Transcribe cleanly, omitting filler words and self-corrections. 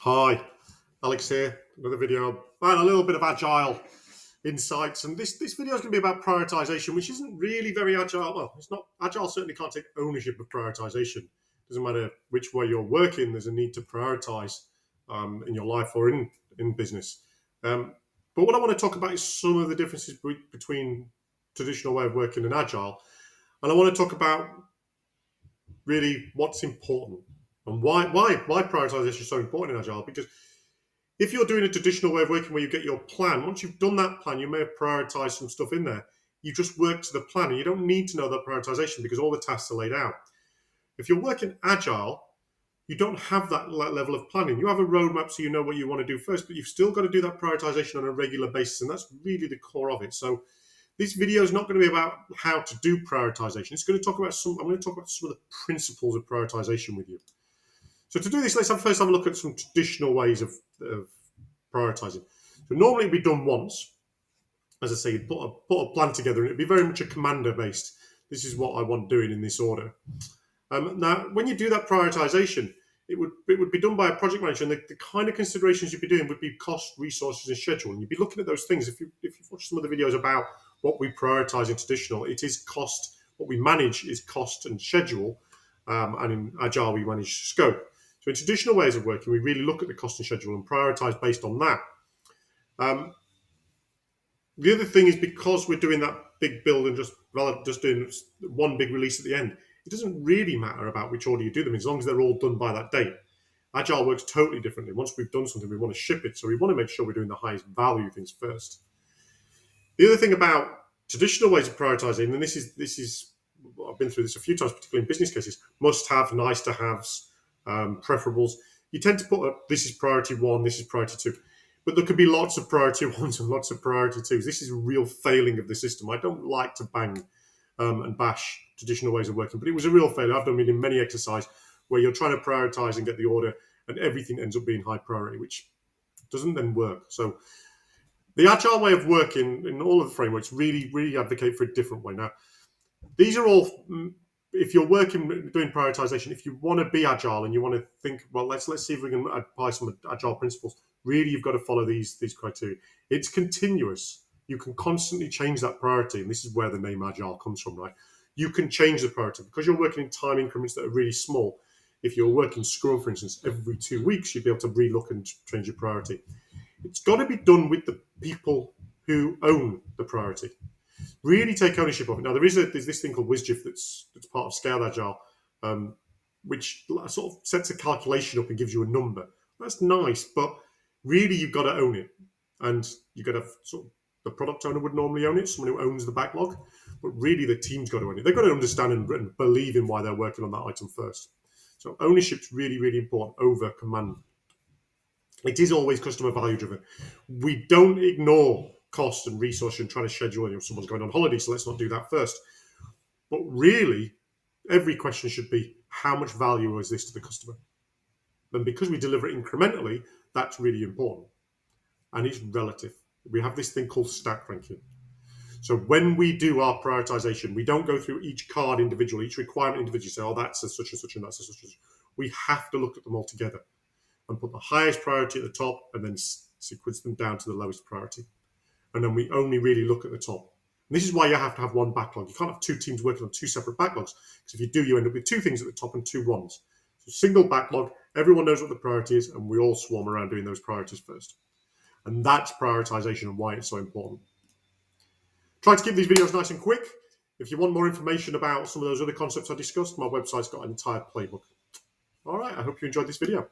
Hi, Alex here. Another video about a little bit of agile insights, and this video is going to be about prioritization, which isn't really very agile. Well, it's not agile. Certainly can't take ownership of prioritization. Doesn't matter which way you're working. There's a need to prioritize in your life or in business. But what I want to talk about is some of the differences between traditional way of working and agile, and I want to talk about really what's important and why prioritization is so important in agile. Because if you're doing a traditional way of working where you get your plan, once you've done that plan, you may have prioritized some stuff in there. You just work to the plan and you don't need to know that prioritization because all the tasks are laid out. If you're working agile, you don't have that level of planning. You have a roadmap so you know what you want to do first, but you've still got to do that prioritization on a regular basis, and that's really the core of it. So this video is not going to be about how to do prioritization. It's going to talk about I'm going to talk about some of the principles of prioritization with you. So to do this, let's first have a look at some traditional ways of prioritizing. So normally it'd be done once. As I say, you'd put a plan together and it'd be very much a commander based. This is what I want doing in this order. Now, when you do that prioritization, it would be done by a project manager, and the kind of considerations you'd be doing would be cost, resources, and schedule. And you'd be looking at those things. If you've watched some of the videos about what we prioritize in traditional, it is cost. What we manage is cost and schedule, and in Agile we manage scope. So in traditional ways of working, we really look at the cost and schedule and prioritize based on that. The other thing is, because we're doing that big build and just doing one big release at the end, it doesn't really matter about which order you do them as long as they're all done by that date. Agile works totally differently. Once we've done something, we want to ship it. So we want to make sure we're doing the highest value things first. The other thing about traditional ways of prioritizing, and this is I've been through this a few times, particularly in business cases, must have, nice to haves, preferables. You tend to put this is priority one, this is priority two. But there could be lots of priority ones and lots of priority twos. This is a real failing of the system. I don't like to bang and bash traditional ways of working, but it was a real failure. I've done it in many exercises where you're trying to prioritize and get the order, and everything ends up being high priority, which doesn't then work. So the agile way of working in all of the frameworks really advocate for a different way. Now, these are all, if you're working doing prioritization, if you want to be agile and you want to think, well, let's see if we can apply some agile principles. Really, you've got to follow these criteria. It's continuous. You can constantly change that priority, and this is where the name agile comes from, right? You can change the priority because you're working in time increments that are really small. If you're working Scrum, for instance, every 2 weeks, you'd be able to relook and change your priority. It's got to be done with the people who own the priority. Really take ownership of it. Now, there's this thing called WSGIF that's part of Scaled Agile, which sort of sets a calculation up and gives you a number. That's nice, but really you've got to own it. And you've got to sort of, the product owner would normally own it, someone who owns the backlog, but really the team's got to own it. They've got to understand and believe in why they're working on that item first. So ownership's really important over command. It is always customer value driven. We don't ignore cost and resource and trying to schedule, someone's going on holiday, so let's not do that first. But really, every question should be, how much value is this to the customer? And because we deliver it incrementally, that's really important. And it's relative. We have this thing called stack ranking. So when we do our prioritization, we don't go through each card individually, each requirement individually, say, oh, that's a such and such and that's a such and such. We have to look at them all together and put the highest priority at the top and then sequence them down to the lowest priority. And then we only really look at the top. And this is why you have to have one backlog. You can't have two teams working on two separate backlogs, because if you do, you end up with two things at the top and two ones. So single backlog, everyone knows what the priority is, and we all swarm around doing those priorities first. And that's prioritization and why it's so important. Try to keep these videos nice and quick. If you want more information about some of those other concepts I discussed, my website's got an entire playbook. All right, I hope you enjoyed this video.